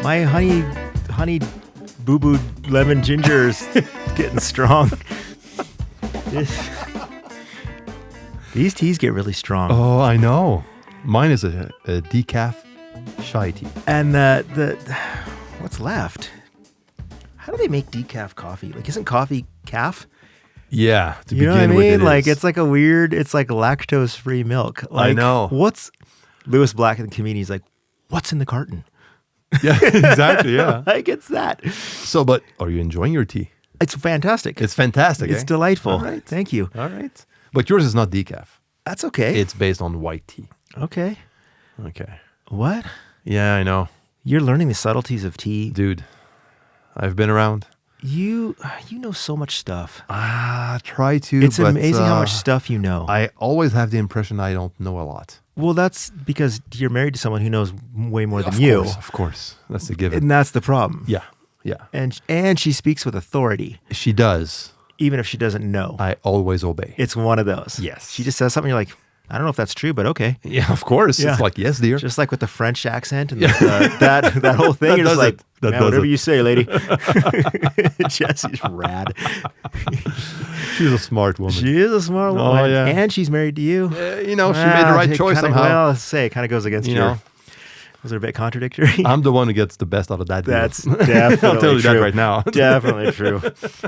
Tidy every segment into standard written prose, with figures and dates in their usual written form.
My honey boo boo lemon ginger is getting strong. These teas get really strong. Oh, I know. Mine is a decaf chai tea. And what's left? How do they make decaf coffee? Like, isn't coffee calf? Yeah, to You know what I begin with, mean? it Like, is. it's like a weird, it's like lactose-free milk. Like, I know. What's Lewis Black in the comedian? He's like, what's in the carton? Yeah, exactly, yeah. Like, it's that. So, but are you enjoying your tea? It's fantastic. It's fantastic, It's eh? delightful. All right. Thank you. All right. But yours is not decaf. That's okay. It's based on white tea. Okay. Okay. What? Yeah, I know. You're learning the subtleties of tea. Dude, I've been around. You know so much stuff. Try to. It's but, amazing how much stuff you know. I always have the impression I don't know a lot. Well, that's because you're married to someone who knows way more than you. Of course. That's the given. And that's the problem. Yeah, yeah. And she speaks with authority, She does. even if she doesn't know. I always obey. It's one of those. Yes. She just says something, you're like, I don't know if that's true, but okay. Yeah, of course. Yeah. It's like, yes, dear. Just like with the French accent and that whole thing. That You're just does like, it. That man, does whatever it." you say, lady. Jesse's rad. She's a smart woman. She is a smart Oh, woman. yeah. And she's married to you. She made the right choice somehow. Well, let's say it kind of goes against You your... know. Was it a bit contradictory? I'm the one who gets the best out of that deal. That's definitely I'll tell you true. that right now. Definitely true.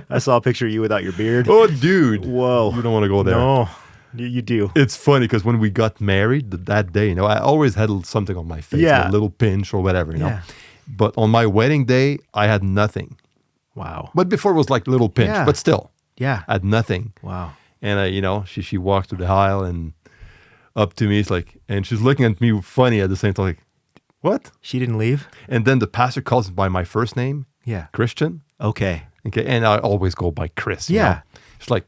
I saw a picture of you without your beard. Oh, dude. Whoa. You don't want to go there. No, you do. It's funny because when we got married that day, I always had something on my face, Yeah. a little pinch or whatever, you know. Yeah. But on my wedding day, I had nothing. Wow. But before it was like a little pinch, Yeah. but still, Yeah. I had nothing. Wow. And she walked through the aisle and up to me, it's like, and she's looking at me funny at the same time, like, what? She didn't leave? And then the pastor calls me by my first name, Yeah. Christian. Okay. Okay, and I always go by Chris. you Yeah. know? It's like,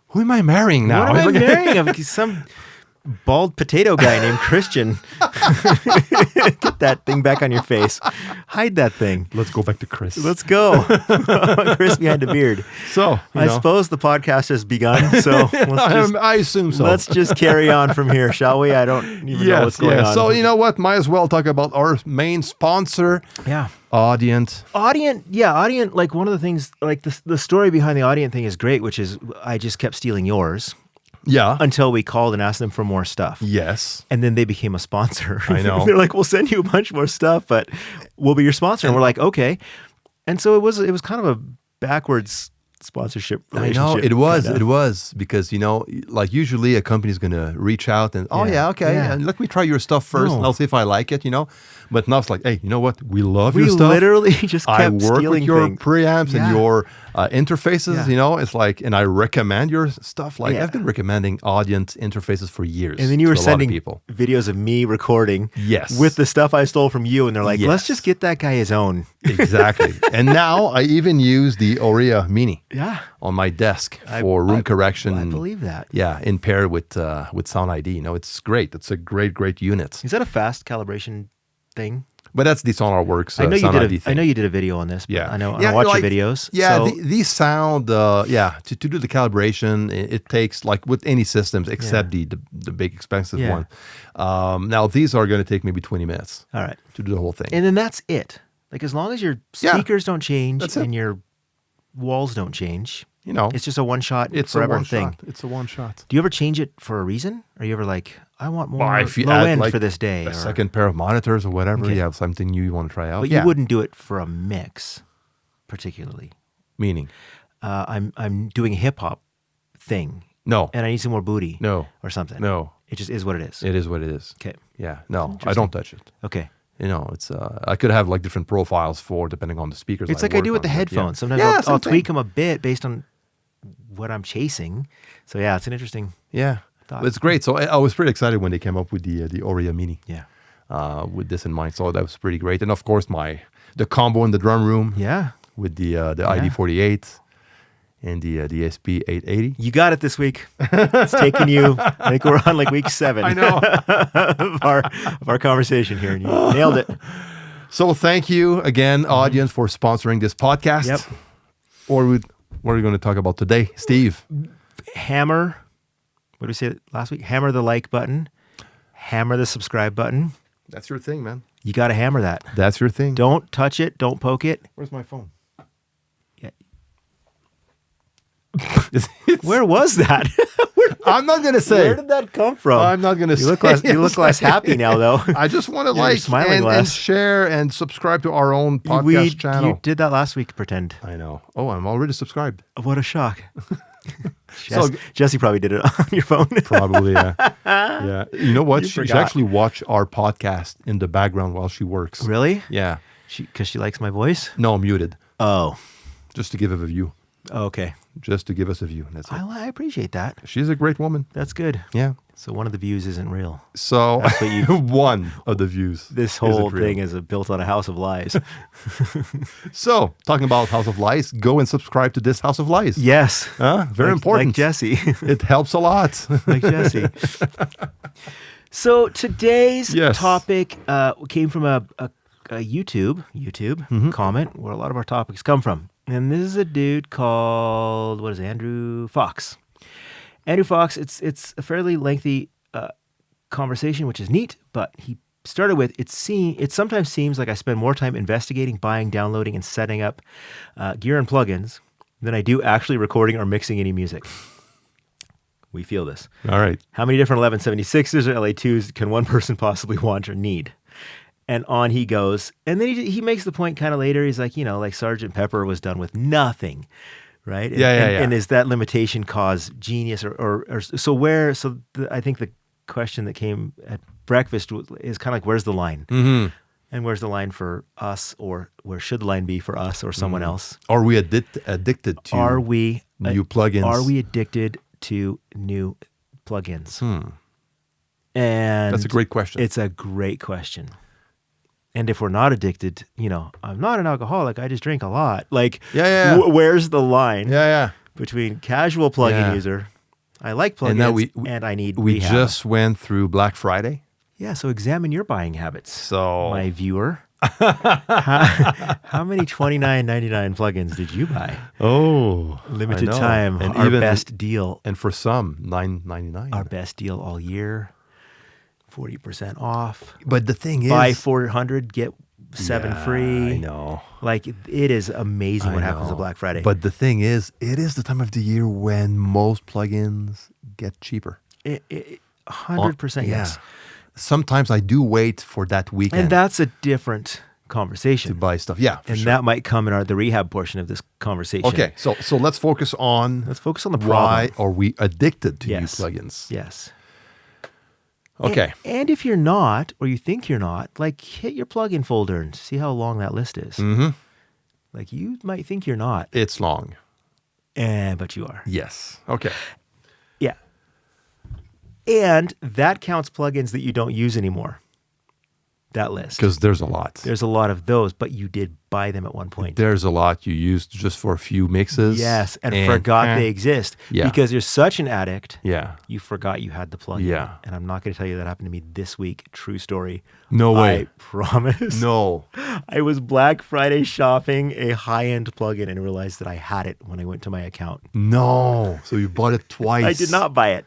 who am I marrying now? What am I Like- marrying? I'm some bald potato guy named Christian. Get that thing back on your face. Hide that thing. Let's go back to Chris. Let's go. Chris behind a beard. So, I suppose the podcast has begun, so I assume so. let's just carry on from here, shall we? I don't even know what's going on. So, you know what? Might as well talk about our main sponsor, Yeah. Audient. Audient, like one of the things, like the story behind the Audient thing is great, which is I just kept stealing yours Yeah. until we called and asked them for more stuff. Yes. And then they became a sponsor. I know. They're like, we'll send you a bunch more stuff, but we'll be your sponsor. And we're like, okay. And so it was kind of a backwards sponsorship I relationship. know it kinda. was because like usually a company's gonna reach out and okay, Yeah. and let me try your stuff first, No. and I'll see if I like it, But now it's like, hey, you know what? We love We your stuff. literally just kept I work with stealing your things. preamps Yeah. and your interfaces. Yeah. It's like, and I recommend your stuff. Like Yeah. I've been recommending Audient interfaces for years. And then you were to a lot of sending people. videos of me recording Yes. with the stuff I stole from you. And they're like, let's Yes. just get that guy his own. Exactly. And now I even use the Aurea Mini Yeah. on my desk for room correction. I believe that. Yeah, in pair with Sound ID. It's great. It's a great unit. Is that a fast calibration thing? But that's the SonarWorks I know you Sound did. ID thing. I know you did a video on this. But Yeah, I know. I watch your videos. Yeah, So, these sound. To do the calibration, it takes like with any systems except the big expensive Yeah. one. Now these are going to take maybe 20 minutes all right. to do the whole thing. And then that's it. Like as long as your Yeah. speakers don't change That's it. and your walls don't change, It's it's just a one shot a forever one thing. shot. It's a one shot. Do you ever change it for a reason? Are you ever like, I want more Well, if you low add, end like, for this day? A or- second pair of monitors or whatever. Okay. You have something new you want to try out. But you wouldn't do it for a mix, particularly. Meaning? I'm doing a hip hop thing, No. and I need some more booty, No. or something. No. It just is what it is. It is what it is. Okay. Yeah. No, I don't touch it. Okay. It's I could have like different profiles for depending on the speakers. It's like I do with the work on, but yeah. headphones. Sometimes Yeah, I'll same tweak thing. them a bit based on what I'm chasing. So yeah, it's an interesting. Yeah, thought. but it's great. So I was pretty excited when they came up with the Aurea Mini Yeah. with this in mind. So that was pretty great. And of course, the combo in the drum room Yeah. with the ID48 and the SP880. You got it this week. It's taking you. I think we're on like week 7. I know. of our conversation here, and you nailed it. So thank you again, Audient, for sponsoring this podcast. Yep. What are we going to talk about today, Steve? Hammer. What did we say last week? Hammer the like button. Hammer the subscribe button. That's your thing, man. You got to hammer that. That's your thing. Don't touch it. Don't poke it. Where's my phone? Yeah. It's- Where was that? I'm not gonna say. Where did that come from? I'm not gonna You look say. less. You look less happy now, though. I just want to You're like smiling and less. share and subscribe to our own podcast channel. You did that last week. Pretend. I know. Oh, I'm already subscribed. What a shock. So- Jesse probably did it on your phone. Probably, yeah. Yeah. You know what? You She forgot. actually watch our podcast in the background while she works. Really? Yeah. Because she likes my voice. No, muted. Oh. Just to give it a view. Okay. Just to give us a view. That's it. I appreciate that. She's a great woman. That's good. Yeah. So one of the views isn't real. So That's what you- one of the views. This isn't whole real. thing is built on a house of lies. So, talking about House of Lies, go and subscribe to this House of Lies. Yes. Very important. Like Jesse. It helps a lot. Like Jesse. So today's Yes. topic came from a YouTube Mm-hmm. comment where a lot of our topics come from. And this is a dude called, Andrew Fox. Andrew Fox, it's a fairly lengthy conversation, which is neat, but he started with, it sometimes seems like I spend more time investigating, buying, downloading, and setting up gear and plugins than I do actually recording or mixing any music. We feel this. All right. How many different 1176s or LA2s can one person possibly want or need? And on he goes. And then he makes the point kind of later. He's like, like Sgt. Pepper was done with nothing, right? And, Yeah. And is that limitation cause genius or I think the question that came at breakfast is kind of like, where's the line? Mm-hmm. And where's the line for us, or where should the line be for us or someone else? Are we addicted to Are we new plugins? Are we addicted to new plugins? And That's a great question. It's a great question. And if we're not addicted, I'm not an alcoholic. I just drink a lot. Like, Yeah. Where's the line Yeah. between casual plugin Yeah. user, I like plugins, And now and I need We rehab. just went through Black Friday. Yeah, so examine your buying habits, So my viewer. How many $29.99 plugins did you buy? Limited I know. time, And our even- best deal. And for some, $9.99. Our best deal all year, 40% off. But the thing is, Buy 400, get 7 free. I know. Like, it is amazing what happens on Black Friday. But the thing is, it is the time of the year when most plugins get cheaper. 100% yes. Sometimes I do wait for that weekend And that's a different to conversation. buy stuff. Yeah, for And sure. that might come in the rehab portion of this conversation. Okay, so let's focus on Let's focus on the why problem. are we addicted to Yes. new plugins? Yes. Okay. And if you're not, or you think you're not, like, hit your plugin folder and see how long that list is. Mm-hmm. Like, you might think you're not, It's long. but you are. Yes. Okay. Yeah. And that counts plugins that you don't use anymore. That list. Because there's a lot. There's a lot of those, but you did buy them at one point. There's a lot you used just for a few mixes. Yes, and forgot they exist. Yeah. Because you're such an addict, Yeah. you forgot you had the plugin. Yeah. And I'm not going to tell you that happened to me this week. True story. No way. I promise. No. I was Black Friday shopping a high-end plugin and realized that I had it when I went to my account. No. So you bought it twice. I did not buy it.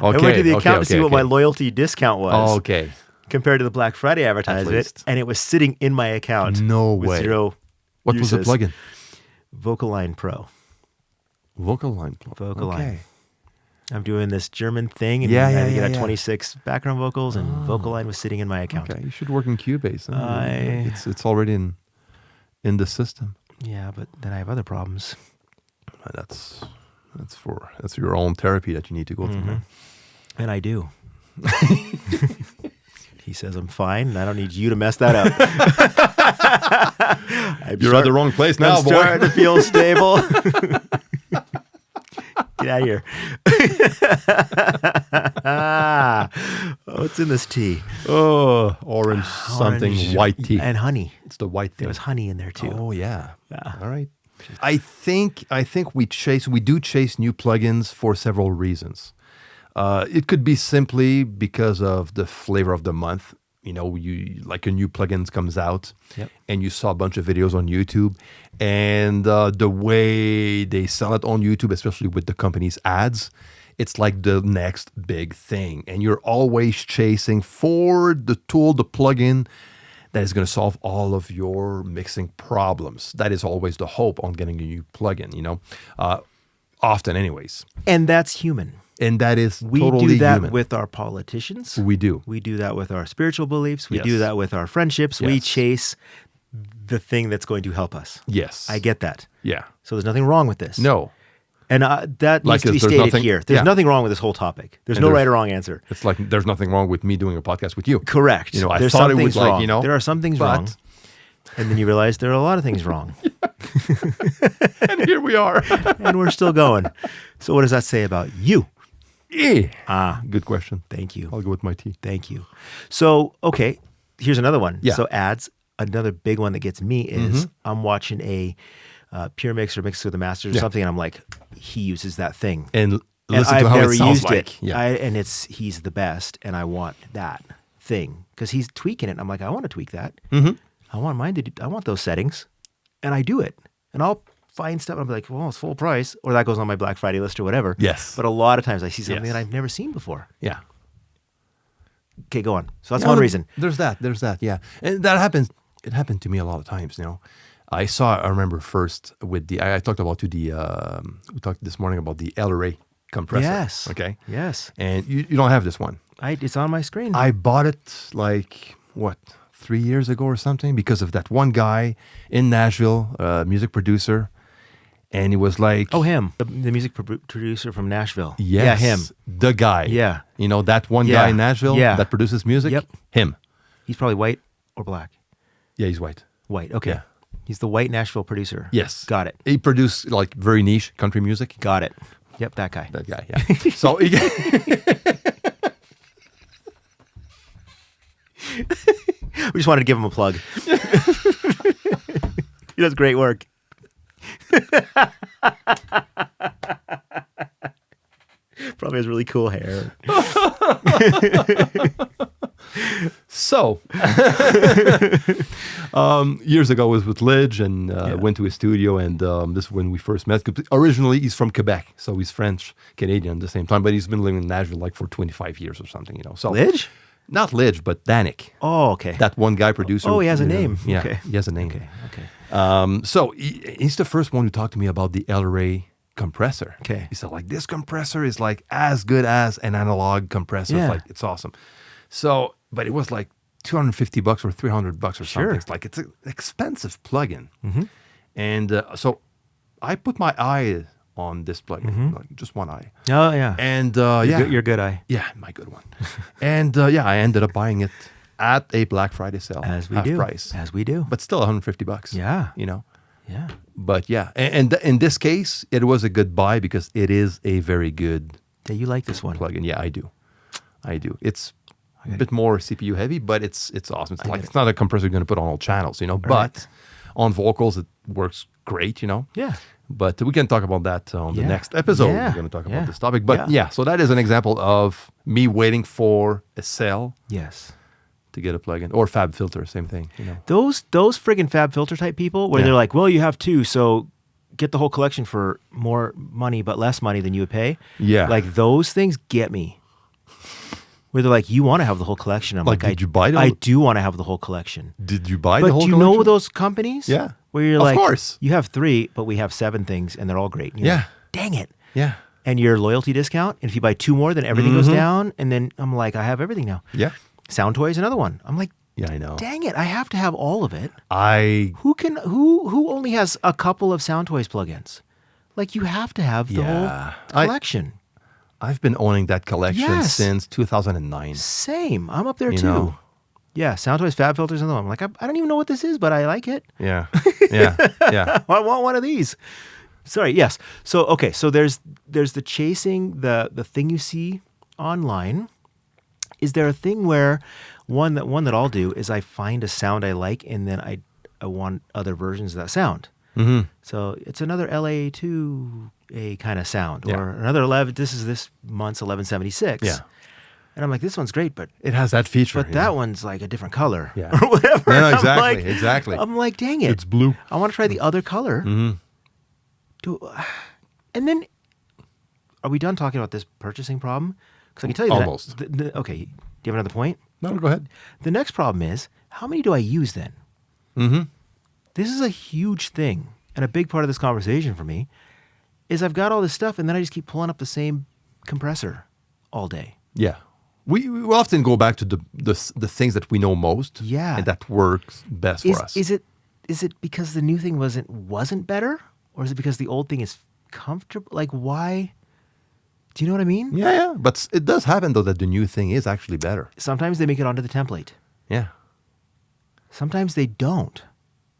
I Okay, went to the okay, account to see okay, what my okay. loyalty discount was Oh, okay. compared to the Black Friday advertisement, least. and it was sitting in my account. No with way. Zero What was the uses. plugin? Vocal Line Pro. Vocal line plugin. Vocal okay. Line. I'm doing this German thing, and Yeah, I yeah, had to get yeah. 26 background vocals, and Vocal Line was sitting in my account. Okay, you should work in Cubase. Huh? I- It's already in the system. Yeah, but then I have other problems. That's your own therapy that you need to go through. man. And I do. He says I'm fine, and I don't need you to mess that up. You're at the wrong place now, I'm boy. starting to feel stable. Get out of here. What's in this tea? Oh, orange something Orange white tea. and honey. It's the white thing. There was honey in there too. Oh yeah. Yeah. All right. I think we do chase new plugins for several reasons. It could be simply because of the flavor of the month. You know, like a new plugin comes out, Yep. and you saw a bunch of videos on YouTube, and the way they sell it on YouTube, especially with the company's ads, it's like the next big thing, and you're always chasing for the tool, the plugin that is going to solve all of your mixing problems. That is always the hope on getting a new plugin, often anyways. And that's human. And that is We totally do that human. with our politicians. We do. We do that with our spiritual beliefs. We Yes. do that with our friendships. We Yes. chase the thing that's going to help us. Yes. I get that. Yeah. So there's nothing wrong with this. No. And that Like needs to be there's stated nothing- here. There's yeah. nothing wrong with this whole topic. There's And no there's- right or wrong answer. It's like there's nothing wrong with me doing a podcast with you. Correct. I There's thought some it was things like, wrong. There are some things but- wrong. And then you realize there are a lot of things wrong. And here we are. And we're still going. So what does that say about you? Good question. Thank you. I'll go with my tea. Thank you. So, okay, here's another one. Yeah. So ads, another big one that gets me is I'm watching a pure mix or mix with a master or Yeah. something, and I'm like, he uses that thing. And And listen I've to how never it sounds used like. it. Yeah. He's the best, and I want that thing because he's tweaking it. And I'm like, I want to tweak that. I want mine to do, I want those settings, and I do it. And I'll find stuff, and I'm like, well, it's full price, or that goes on my Black Friday list or whatever. Yes. But a lot of times I see something Yes. that I've never seen before. Yeah. Okay, go on. So that's No, one reason. There's that. Yeah. And that happens. It happened to me a lot of times, I remember first with I talked about we talked this morning about the LRA compressor. Yes. Okay. Yes. And you don't have this one. It's on my screen. I bought it like, 3 years ago or something because of that one guy in Nashville, music producer. And he was like, Oh, him. The music producer from Nashville. yes, Yeah, him. the guy. Yeah. That one Yeah. guy in Nashville Yeah. that produces music. Yep. Him. He's probably white or black. Yeah, he's white. White. Okay. Yeah. He's the white Nashville producer. Yes. Got it. He produced like very niche country music. Got it. Yep, that guy. That guy, yeah. So We just wanted to give him a plug. He does great work. Probably has really cool hair. So, years ago I was with Lidge and went to his studio, and this is when we first met. Originally, he's from Quebec, so he's French-Canadian at the same time, but he's been living in Nashville like for 25 years or something, So Lidge? Not Lidge, but Danik. Oh, okay. That one guy producer. Oh, he has a name. Yeah, Okay. he has a name. Okay. So he's the first one who talked to me about the LRA compressor. Okay. He said, like, this compressor is like as good as an analog compressor. Yeah. It's awesome. So, but it was like $250 or $300 or something. Sure. It's like, it's an expensive plugin. And so I put my eye on this plugin, like just one eye. Oh, yeah. And Your good eye. yeah, my good one. And I ended up buying it at a Black Friday sale. As we half do. price. As we do. But still $150. Yeah. Yeah. But yeah, and in this case, it was a good buy because it is a very good Yeah, you like this one. plugin. Yeah, I do. It's a bit more CPU heavy, but it's awesome. It's not a compressor you're going to put on all channels, But on vocals, it works great, Yeah. But we can talk about that on the Yeah. next episode. Yeah. We're going to talk Yeah. about this topic. But Yeah. so that is an example of me waiting for a sale Yes. to get a plugin, or Fab Filter, same thing. Those friggin' Fab Filter type people where Yeah. they're like, well, you have two, so get the whole collection for more money but less money than you would pay. Yeah. Like those things get me. Where they're like, you want to have the whole collection. I'm Like, like, did you buy the I whole- do want to have the whole collection. Did you buy But the whole do you collection? know those companies? Yeah. Where you're Of like, course. you have 3, but we have 7 things and they're all great. And you're Yeah. like, dang it. Yeah. And your loyalty discount, and if you buy 2 more, then everything goes down. And then I'm like, I have everything now. Yeah. Sound Toy is another one. I'm like, Yeah, I know. dang it, I have to have all of it. I Who only has a couple of Sound Toys plugins? Like you have to have the Yeah. whole collection. I've been owning that collection Yes. since 2009. Same. I'm up there You too. know. Yeah, Sound Toys, Fab Filters, another one. I'm like, I don't even know what this is, but I like it. Yeah. Yeah. Yeah. I want one of these. Sorry. Yes. So okay. So there's the chasing the thing you see online. Is there a thing where one that I'll do is I find a sound I like and then I want other versions of that sound. Mm-hmm. So it's another LA2A kind of sound, Yeah. or another 11. This is this month's 1176. Yeah. And I'm like, this one's great, but It has that feature. but that one's like a different color, Yeah. or whatever. No, I'm exactly, like- exactly. I'm like, dang it, It's blue. I want to try the other color. And then, are we done talking about this purchasing problem? Because I can tell you Almost. okay, do you have another point? No, go ahead. The next problem is, how many do I use then? Mm-hmm. This is a huge thing. And a big part of this conversation for me is I've got all this stuff and then I just keep pulling up the same compressor all day. Yeah. We often go back to the things that we know most. Yeah. And that works best for us. Is it because the new thing wasn't better? Or is it because the old thing is comfortable? Like, why? Do you know what I mean? Yeah. But it does happen, though, that the new thing is actually better. Sometimes they make it onto the template. Yeah. Sometimes they don't.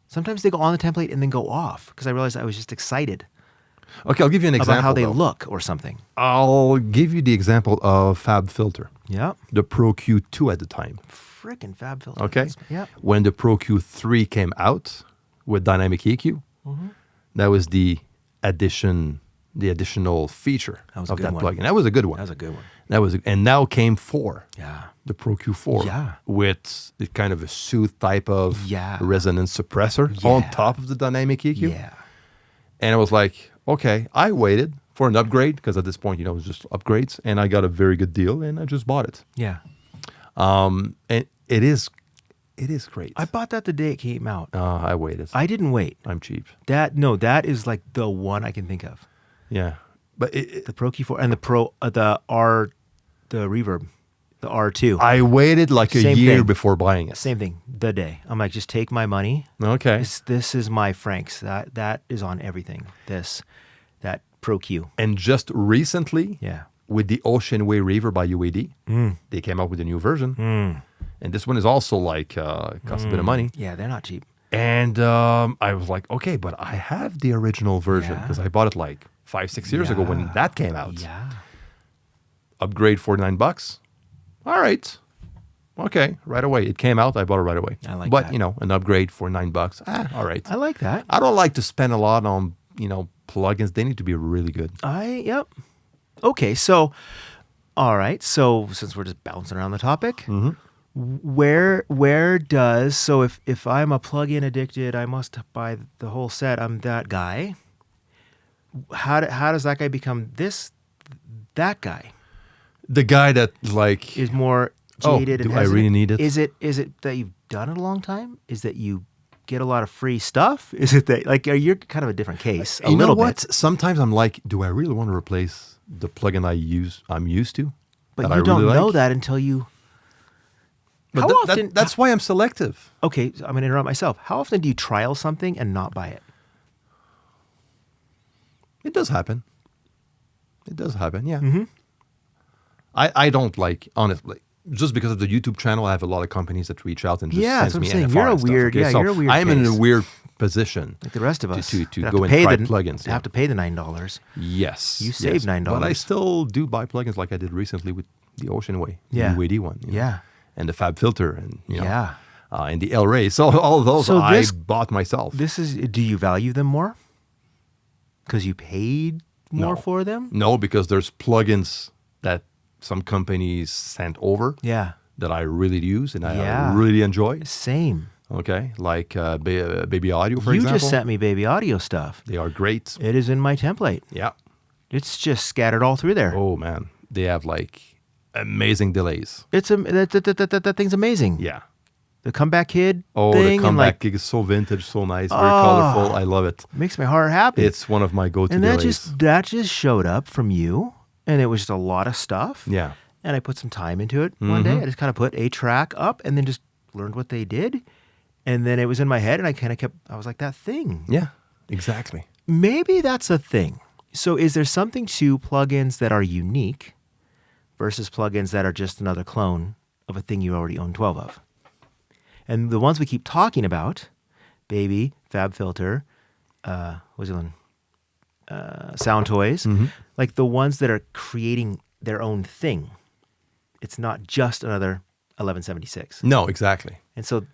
Sometimes they go on the template and then go off because I realized I was just excited Okay, I'll give you an example. about how they though. look or something. I'll give you the example of Fab Filter, Yeah. the Pro Q2 at the time. Frickin' Fab Filter. Okay? Yeah. When the Pro Q3 came out with dynamic EQ, that was the additional feature That was a of good that one. plugin. That was a good one. That was a good one. And now came 4. Yeah. The Pro Q4 Yeah. with the kind of a soothe type of Yeah. resonance suppressor Yeah. on top of the dynamic EQ. Yeah. And I was like, okay, I waited for an upgrade because at this point, it was just upgrades, and I got a very good deal, and I just bought it. Yeah. And it is great. I bought that the day it came out. I waited. I didn't wait. I'm cheap. That is like the one I can think of. Yeah, but The Pro Q4 and the reverb, the R2. I waited like a Same year thing. before buying it. Same thing. The day I'm like, just take my money. Okay. This is my Franks. That is on everything. That Pro Q. And just recently, Yeah. with the Ocean Way Reverb by UAD, they came out with a new version. And this one is also like costs a bit of money. Yeah, they're not cheap. And I was like, okay, but I have the original version Yeah. because I bought it like 5-6 years ago when that came out. Yeah. Upgrade $49. All right. Okay, right away. It came out. I bought it right away. I like but, that. an upgrade for $9. All right. I like that. I don't like to spend a lot on, plugins. They need to be really good. Yep. Okay, so, all right. So since we're just bouncing around the topic, where does, so if I'm a plugin addicted, I must buy the whole set. I'm that guy. How does that guy become that guy? The guy that like Is more Oh, jaded and do I hesitant? really need it? Is it that you've done it a long time? Is that you get a lot of free stuff? Is it that like you're kind of a different case? A you know little what? bit. Sometimes I'm like, do I really want to replace the plugin I'm used to? But that you I don't really know like? that until you. But How often? that's why I'm selective. Okay, so I'm going to interrupt myself. How often do you trial something and not buy it? It does happen. Yeah. Mm-hmm. I don't like, honestly, just because of the YouTube channel, I have a lot of companies that reach out and just Yeah, send that's what me I'm saying. NFR You're a and stuff, weird- okay? yeah, So you're a weird I'm in a case. weird position. Like the rest of us. to that have go and pay try the- plugins. Have to pay the $9. Yes. You save yes. $9. But I still do buy plugins like I did recently with the Ocean Way, Yeah. the UAD one. Yeah. And the Fab Filter and, Yeah. and the El Rey. So all those So I this- bought myself. Do you value them more? Because you paid more No. for them? No, because there's plugins that some companies sent over Yeah. that I really use and Yeah. I really enjoy. Same. Okay, like Baby Audio, for You example. just sent me Baby Audio stuff. They are great. It is in my template. Yeah. It's just scattered all through there. Oh man, they have like amazing delays. It's that thing's amazing. Yeah. The Comeback Kid Oh, thing the and comeback like gig is so vintage, so nice, very colorful. I love it. makes my heart happy. It's one of my go-to and delays. that just showed up from you, and it was just a lot of stuff. Yeah. And I put some time into it one day. I just kind of put a track up and then just learned what they did. And then it was in my head and I was like, that thing. Yeah. Exactly. Maybe that's a thing. So is there something to plugins that are unique versus plugins that are just another clone of a thing you already own 12 of? And the ones we keep talking about, Baby, Fab Filter, what's the one? Sound Toys, like the ones that are creating their own thing. It's not just another 1176. No, exactly. And so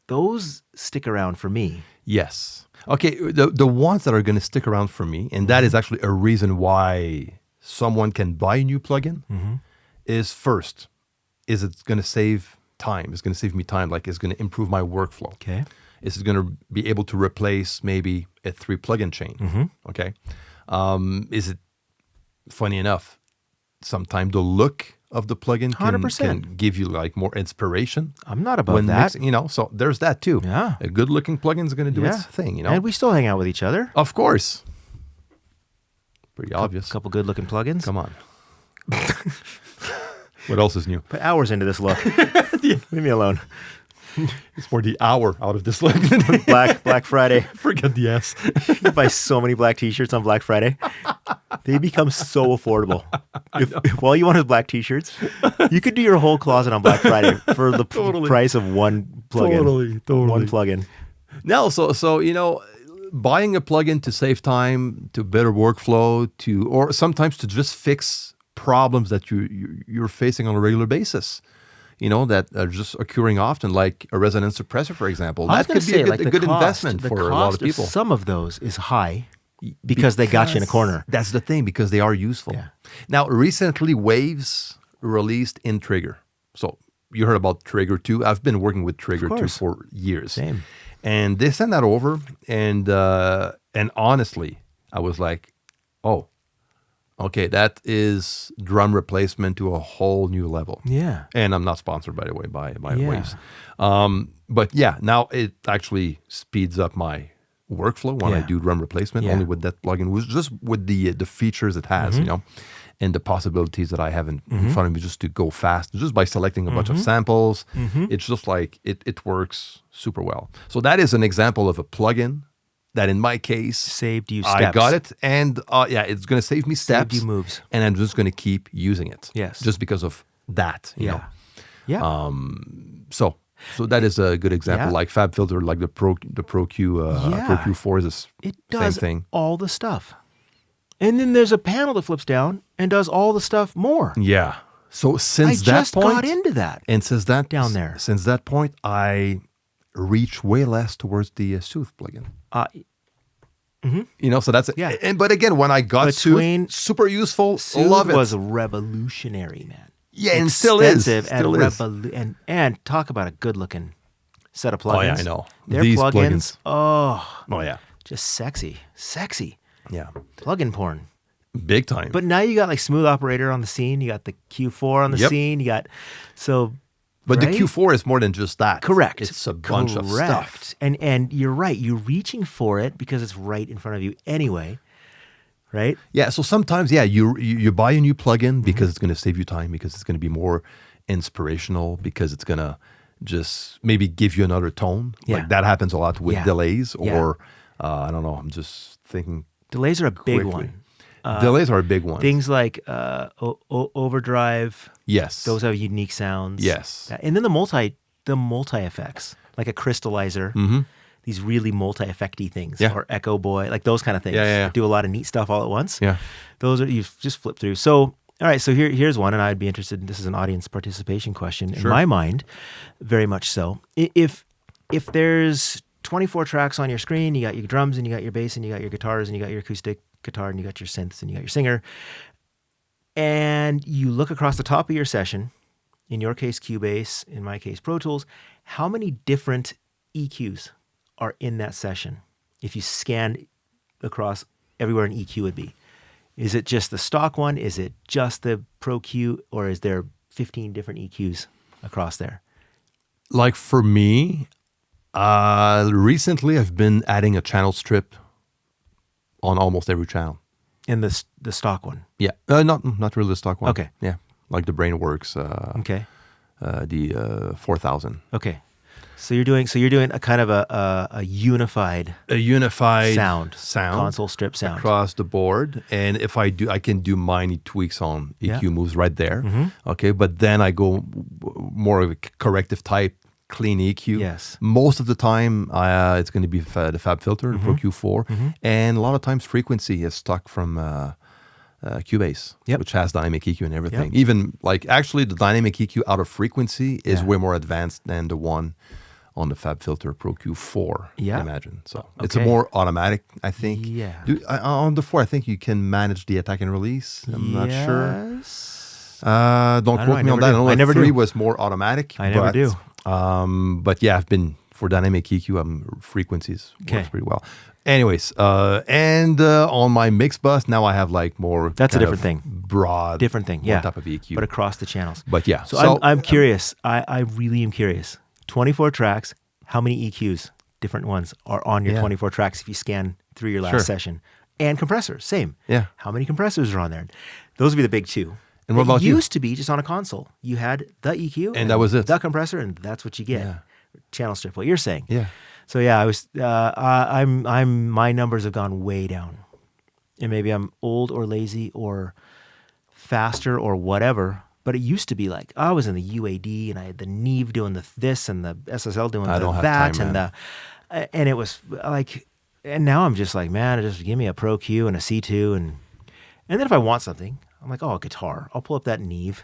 those stick around for me. Yes. Okay, the ones that are going to stick around for me, and that is actually a reason why someone can buy a new plugin, is first, is it going to save time? It's going to save me time, like it's going to improve my workflow. Okay. Is it going to be able to replace maybe a 3 plugin chain? Okay. Is it, funny enough, sometimes the look of the plugin 100%. can give you like more inspiration. I'm not above when that. mixing, you know, so there's that too. Yeah. A good looking plugin is going to do its thing, you know. And we still hang out with each other. Of course. Pretty obvious. A couple good looking plugins. Come on. What else is new? Put hours into this look. Leave me alone. It's more the hour out of this look. Black Friday. Forget the S. You buy so many black t-shirts on Black Friday. They become so affordable. If all you want is black t-shirts, you could do your whole closet on Black Friday for the price of one plugin. Totally. One plugin. No, so you know, buying a plugin to save time, to better workflow, or sometimes to just fix problems that you're facing on a regular basis. You know, that are just occurring often, like a resonance suppressor, for example. That could be a good investment for a lot of people. Some of those is high because they got you in a corner. That's the thing, because they are useful. Yeah. Now, recently, Waves released in Trigger. So you heard about Trigger 2. I've been working with Trigger 2 for years. Same. And they sent that over, and honestly, I was like, oh, okay, that is drum replacement to a whole new level. Yeah. And I'm not sponsored, by the way, by Yeah. Waves. But yeah, now it actually speeds up my workflow when I do drum replacement, only with that plugin, just with the features it has, you know, and the possibilities that I have in front of me just to go fast, just by selecting a bunch of samples. It's just like, it works super well. So that is an example of a plugin that in my case saved you steps. I got it, and it's going to save me steps. Saved you moves. And I'm just going to keep using it. Yes. Just because of that, you know. Yeah. So that is a good example, like Fab Filter, like the Pro Q4 is the same thing. All the stuff. And then there's a panel that flips down and does all the stuff more. Yeah. So since I that just point, got into that. And since that down there. Since that point, I reach way less towards the Soothe plugin. You know, so that's it. Yeah. But again, when I got Soothe, super useful, Soothe love it. was revolutionary, man. Yeah, and still is. And talk about a good-looking set of plugins. Oh, yeah, I know. Their These plugins, oh, yeah. Just sexy. Yeah. Plugin porn. Big time. But now you got like Smooth Operator on the scene. You got the Q4 on the scene. You got, But the Q4 is more than just that. Correct. It's a bunch of stuff. And you're right. You're reaching for it because it's right in front of you anyway. Right? Yeah. So sometimes, you buy a new plugin because it's going to save you time, because it's going to be more inspirational, because it's going to just maybe give you another tone. Yeah. Like that happens a lot with delays, or I don't know. I'm just thinking. Delays are a big one. Delays are a big one. Things like overdrive. Yes. Those have unique sounds. Yes. And then the multi effects, like a crystallizer. These really multi-effecty things, or Echo Boy, like those kind of things. Yeah. Do a lot of neat stuff all at once. Yeah. Those are, you just flip through. So, all right, so here's one, and I'd be interested, this is an audience participation question. In my mind, very much so. If there's 24 tracks on your screen, you got your drums, and you got your bass, and you got your guitars, and you got your acoustic guitar, and you got your synths, and you got your singer, and you look across the top of your session, in your case Cubase, in my case Pro Tools, how many different EQs are in that session? If you scan across everywhere an EQ would be. Is it just the stock one? Is it just the Pro Q? Or is there 15 different EQs across there? Like for me, recently I've been adding a channel strip on almost every channel. And the stock one? Yeah. Not really the stock one. Okay. Yeah. Like the Brainworks. Okay. The 4000. Okay. So you're doing a kind of a unified sound console strip sound across the board. And if I can do minor tweaks on EQ moves right there. Okay, but then I go more of a corrective type clean EQ. Yes. Most of the time, it's going to be the Fab Filter, the Pro Q4, and a lot of times frequency is stuck from Cubase, which has dynamic EQ and everything. Even like actually the dynamic EQ out of frequency is way more advanced than the one on the Fab Filter Pro Q4, I imagine. So it's a more automatic, I think. Yeah. On the 4, I think you can manage the attack and release. I'm not sure. Don't quote me on that. I know 3 was more automatic. I never do. But yeah, I've been For dynamic EQ, frequencies Okay. works pretty well. Anyways, and on my mix bus, now I have like more. That's a kind different of thing. Broad. Different thing, more yeah. type of EQ. But across the channels. But yeah. So I'm curious. I really am curious. 24 tracks, how many EQs, different ones, are on your Yeah. 24 tracks if you scan through your last Sure. session? And compressors, same. Yeah. How many compressors are on there? Those would be the big two. And what about you? It used to be just on a console. You had the EQ And that was it. the compressor, and that's what you get. Yeah. Channel strip, what you're saying. Yeah. So yeah, I'm my numbers have gone way down. And maybe I'm old or lazy or faster or whatever. But it used to be like I was in the UAD and I had the Neve doing this and the SSL doing I don't have that time, and it was like, and now I'm just like, man, just give me a Pro Q and a C2 and then if I want something, I'm like, oh, guitar. I'll pull up that Neve.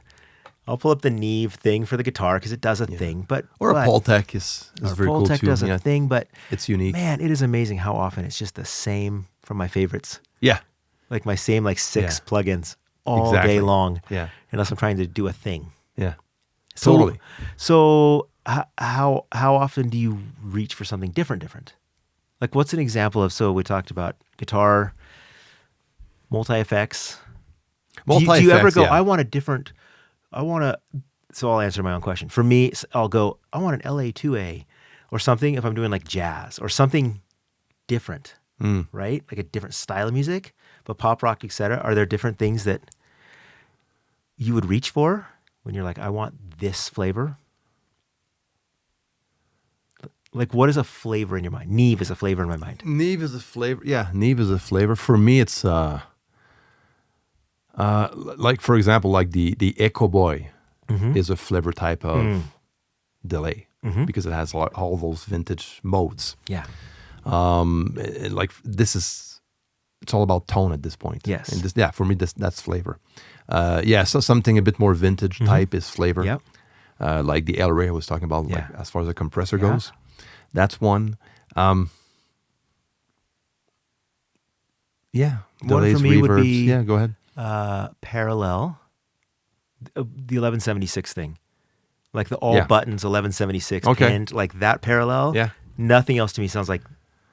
I'll pull up the Neve thing for the guitar because it does a thing. But Or a Pultec is or very cool Pultec too. does a Yeah. thing, but It's unique. man, it is amazing how often it's just the same from my favorites. Yeah. Like my same like 6 Yeah. plugins all Exactly. day long. Yeah. Unless I'm trying to do a thing. Yeah. So, Totally. So how often do you reach for something different? Like what's an example of? So we talked about guitar, multi effects. Do you ever go? yeah. So I'll answer my own question. For me, I'll go. I want an LA2A or something if I'm doing like jazz or something different, right? Like a different style of music, but pop rock, etc. Are there different things that you would reach for when you're like, I want this flavor? Like, what is a flavor in your mind? Neve is a flavor in my mind. Neve is a flavor. Yeah, Neve is a flavor. For me, it's like for example, like the Echo Boy is a flavor type of delay because it has all those vintage modes. Yeah. Like it's all about tone at this point. Yes. And this, yeah, for me, that's flavor. Yeah, so something a bit more vintage type is flavor. Yep. Like the El Rey I was talking about, like Yeah. as far as the compressor Yeah. goes. That's one. Yeah. One Delays, for me would reverbs. be- Yeah, go ahead. Parallel, the 1176 thing, like the all Yeah. buttons 1176 Okay. pinned, like that parallel. Yeah. Nothing else to me sounds like,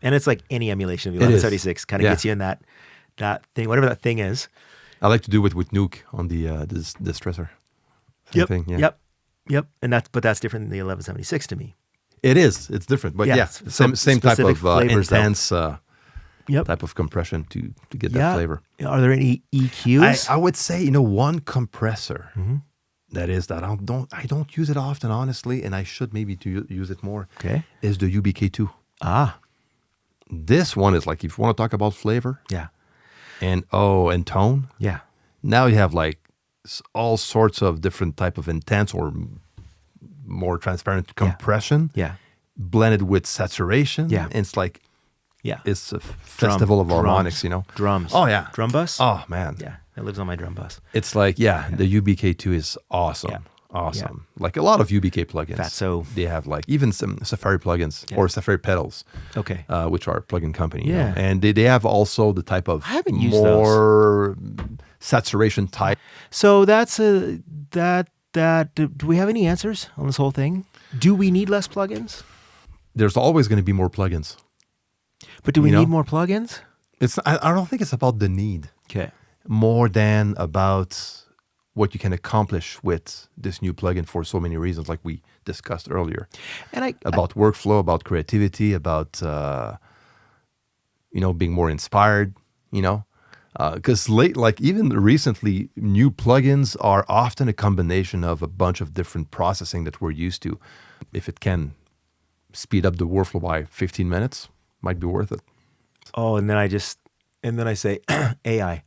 and it's like any emulation of the It is. 1176 kind of Yeah. gets you in that thing, whatever that thing is. I like to do it with Nuke on the stressor. Same thing. Yeah. Yep. And that's different than the 1176 to me. It is. It's different, but Yeah, yeah, so same type specific of flavors, though. intense Yep. type of compression to get that flavor. Are there any EQs? I would say one compressor that I don't use it often, honestly, and I should maybe use it more. Okay. Is the UBK2. Ah, This one is like if you want to talk about flavor yeah. and tone. Yeah. Now you have like all sorts of different type of intense or more transparent compression. Yeah. Blended with saturation. Yeah. And it's like Yeah. it's a festival of harmonics, Drums. Oh yeah. Drum bus? Oh man. Yeah. It lives on my drum bus. It's like, the UBK2 is awesome. Yeah. Awesome. Like a lot of UBK plugins. Fatso. They have like even some Safari plugins or Safari pedals, Okay. which are a plugin company. you Yeah. know. And they have also the type of I haven't used more saturation type. So that's do we have any answers on this whole thing? Do we need less plugins? There's always going to be more plugins. But do we You know? need more plugins? I don't think it's about the need Okay. more than about what you can accomplish with this new plugin for so many reasons, like we discussed earlier. And About workflow, about creativity, about being more inspired. Because even recently, new plugins are often a combination of a bunch of different processing that we're used to. If it can speed up the workflow by 15 minutes, might be worth it. and then I say AI.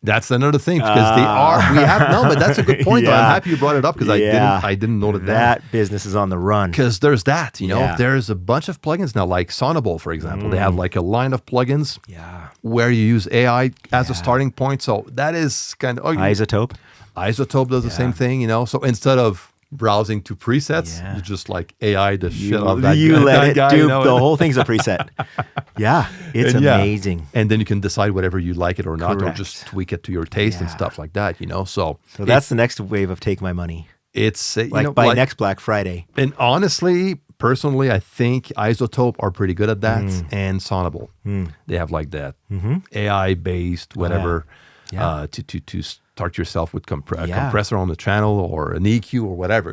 That's another thing because but that's a good point. Though. Yeah. I'm happy you brought it up because I didn't note it down. That business is on the run. Because there's that, Yeah. there's a bunch of plugins now, like Sonable, for example. They have like a line of plugins Yeah. where you use AI as a starting point. So that is kind of Isotope. Isotope does the same thing, So instead of browsing to presets, Yeah. you just like AI the shit out of that You guy. let that it guy, do the whole thing's a preset. Yeah. It's And amazing. And then you can decide whether you like it or not, Correct. or just tweak it to your taste and Yeah. stuff like that, So So that's the next wave of Take My Money. it's By next Black Friday. And honestly, personally, I think Isotope are pretty good at that, and Sonable. They have like that AI-based whatever Yeah. to start yourself with a Yeah. compressor on the channel or an EQ or whatever,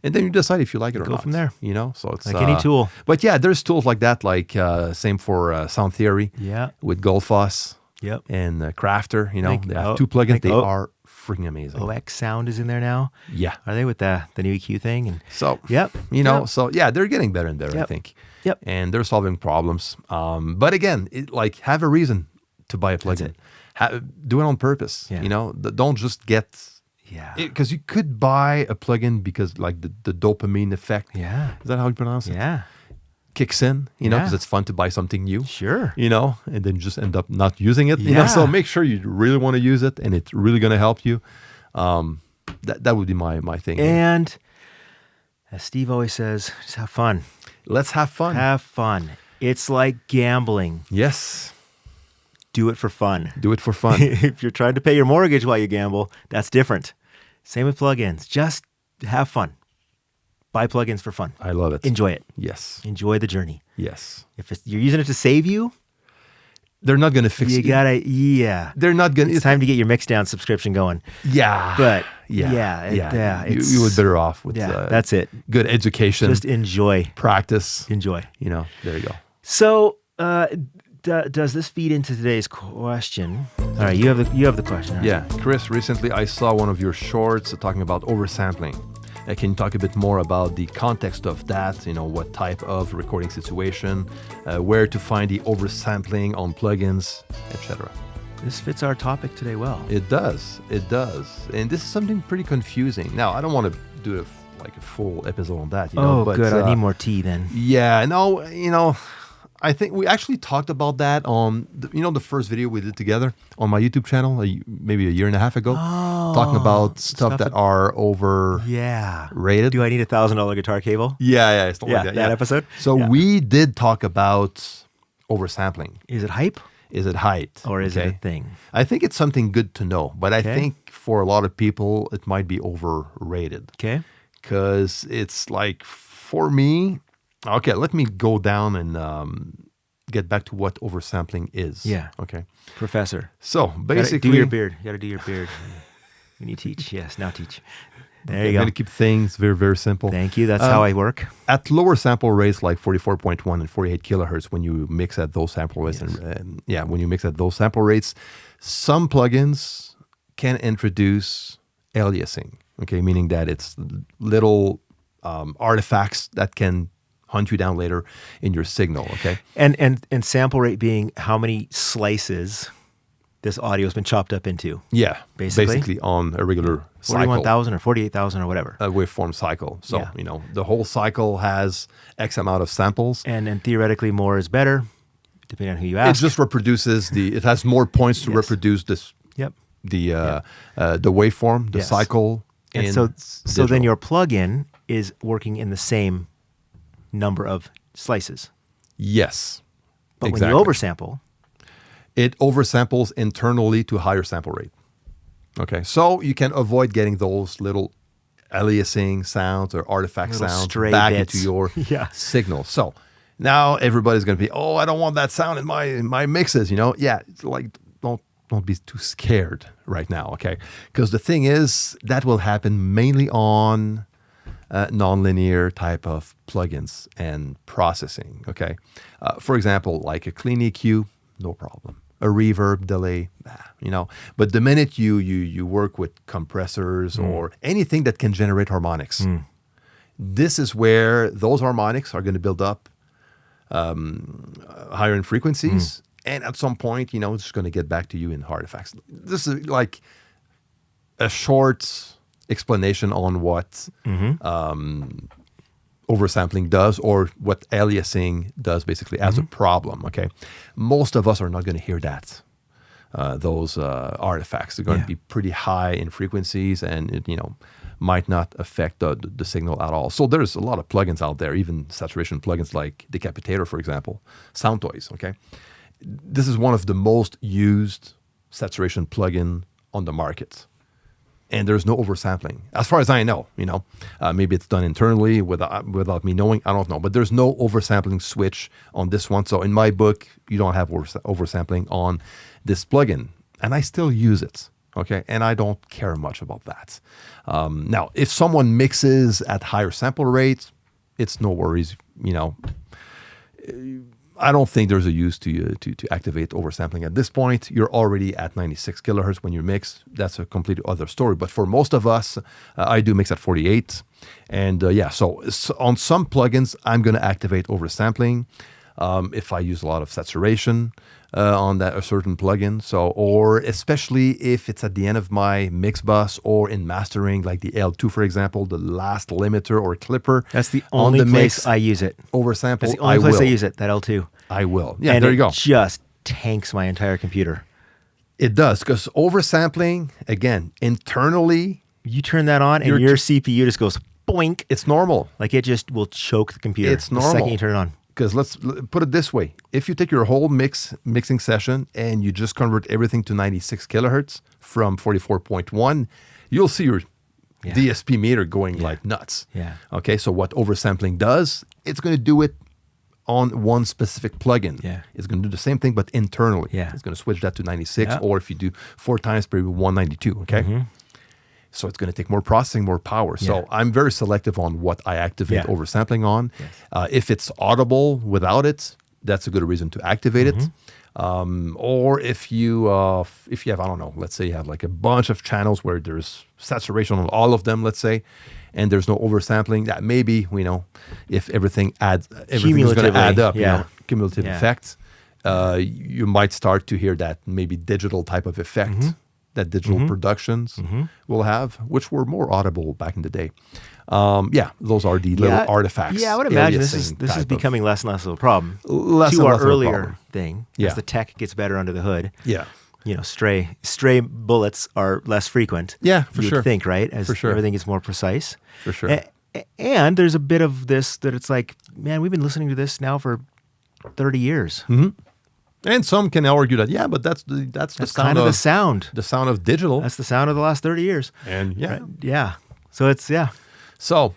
and then you decide if you like it or Go not. from there. So it's Like any tool. But yeah, there's tools like that, like same for Sound Theory. Yeah. With Goldfuss. Yep. And Crafter. Like, they have two plugins. like, They are freaking amazing. OX Sound is in there now. Yeah. Are they with the new EQ thing? And so yep. So yeah, they're getting better and better, I Yep. think. Yep. And they're solving problems. But again, have a reason to buy a plugin. Do it on purpose. Yeah. Don't just get. Yeah. Because you could buy a plugin because like the dopamine effect. Yeah. Is that how you pronounce it? Yeah. Kicks in, Yeah. because it's fun to buy something new. Sure. And then just end up not using it. Yeah. So make sure you really want to use it and it's really going to help you. That would be my thing. And as Steve always says, just have fun. Let's have fun. Have fun. It's like gambling. Yes. Do it for fun. Do it for fun. If you're trying to pay your mortgage while you gamble, that's different. Same with plugins. Just have fun. Buy plugins for fun. I love it. Enjoy it. Yes. Enjoy the journey. Yes. If you're using it to save you, they're not going to fix it. you gotta, yeah. They're not going to. It's time to get your Mixdown subscription going. Yeah. But You would better off with that's it. good education. Just enjoy. Practice. Enjoy. There you go. So, does this feed into today's question? All right, you have the question. Right? Yeah, Chris, recently I saw one of your shorts talking about oversampling. Can you talk a bit more about the context of that? What type of recording situation, where to find the oversampling on plugins, etc. This fits our topic today well. It does. And this is something pretty confusing. Now, I don't want to do a full episode on that. But, good. I need more tea then. Yeah, no, I think we actually talked about that on the first video we did together on my YouTube channel, maybe a year and a half ago, talking about stuff that are overrated. Do I need $1,000 guitar cable? Yeah, stuff like that. That episode. So we did talk about oversampling. Is it hype? Is it hype? Or is it a thing? I think it's something good to know, but I think for a lot of people it might be overrated. Okay. Because it's like, for me. Okay, let me go down and get back to what oversampling is. Yeah. Okay. Professor. So basically, do your beard. You got to do your beard when you teach. Yes, now teach. There you go. I'm going to keep things very, very simple. Thank you. That's how I work. At lower sample rates like 44.1 and 48 kilohertz, when you mix at those sample rates, when you mix at those sample rates, some plugins can introduce aliasing. Okay, meaning that it's little artifacts that can hunt you down later in your signal, okay? And sample rate being how many slices this audio has been chopped up into. Yeah, basically on a regular cycle. 41,000 or 48,000 or whatever. A waveform cycle. So, the whole cycle has X amount of samples. And theoretically more is better, depending on who you ask. It just reproduces it has more points to reproduce this. Yep. The waveform, the cycle. And so then your plugin is working in the same number of slices. Yes. But when you oversample, it oversamples internally to a higher sample rate. Okay. So you can avoid getting those little aliasing sounds or artifact sounds back into your signal. So now everybody's going to be, I don't want that sound in my mixes, Yeah, it's like don't be too scared right now, okay? Because the thing is, that will happen mainly on nonlinear type of plugins and processing, okay? For example, like a clean EQ, no problem. A reverb, delay, But the minute you work with compressors or anything that can generate harmonics, this is where those harmonics are going to build up higher in frequencies. And at some point, it's just going to get back to you in artifacts. This is like a short explanation on what oversampling does, or what aliasing does, basically, as a problem, okay? Most of us are not going to hear that. Those artifacts are going to be pretty high in frequencies, and it, might not affect the signal at all. So there's a lot of plugins out there, even saturation plugins like Decapitator, for example, Sound Toys, okay? This is one of the most used saturation plugin on the market. and there's no oversampling, as far as I know. Maybe it's done internally without me knowing. I don't know, but there's no oversampling switch on this one. So in my book, you don't have oversampling on this plugin, and I still use it. Okay, and I don't care much about that. Now, if someone mixes at higher sample rates, it's no worries. I don't think there's a use to activate oversampling at this point. You're already at 96 kilohertz when you mix. That's a completely other story. But for most of us, I do mix at 48. And so on some plugins, I'm going to activate oversampling if I use a lot of saturation on a certain plugin. Or especially if it's at the end of my mix bus or in mastering, like the L2, for example, the last limiter or clipper. That's the only place I use it. Oversample. That's the only place I use it, that L2. I will. Yeah, and there you go. It just tanks my entire computer. It does, because oversampling, again, internally. You turn that on and your CPU just goes boink. It's normal. Like it just will choke the computer. It's normal. The second you turn it on. Because let's put it this way. If you take your whole mixing session and you just convert everything to 96 kilohertz from 44.1, you'll see your DSP meter going like nuts. Yeah. Okay, so what oversampling does, it's going to do it on one specific plugin. Yeah. It's going to do the same thing, but internally. Yeah. It's going to switch that to 96, or if you do 4 times per 192, okay? Mm-hmm. So it's going to take more processing, more power. So I'm very selective on what I activate oversampling on. Yes. If it's audible without it, that's a good reason to activate it. Or if you have, I don't know, let's say you have like a bunch of channels where there's saturation on all of them, let's say, and there's no oversampling, that maybe, if everything's going to add up, cumulative effect, you might start to hear that maybe digital type of effect that digital productions will have, which were more audible back in the day. Those are the little artifacts. Yeah, I would imagine this is becoming less and less of a problem. To our earlier thing, as the tech gets better under the hood. Yeah. Stray bullets are less frequent. Yeah, for sure. You'd think, right? As everything is more precise. For sure. And there's a bit of this that it's like, man, we've been listening to this now for 30 years. Mm-hmm. And some can argue that, but that's the sound kind of the sound. The sound of digital. That's the sound of the last 30 years. And right? So it's So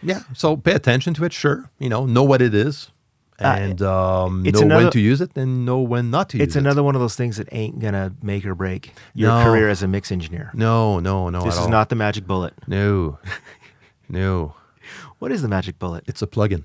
pay attention to it. Sure, know what it is, and know when to use it, and know when not to use it. It's another one of those things that ain't gonna make or break your career as a mix engineer. No. This is not the magic bullet. No. What is the magic bullet? It's a plugin.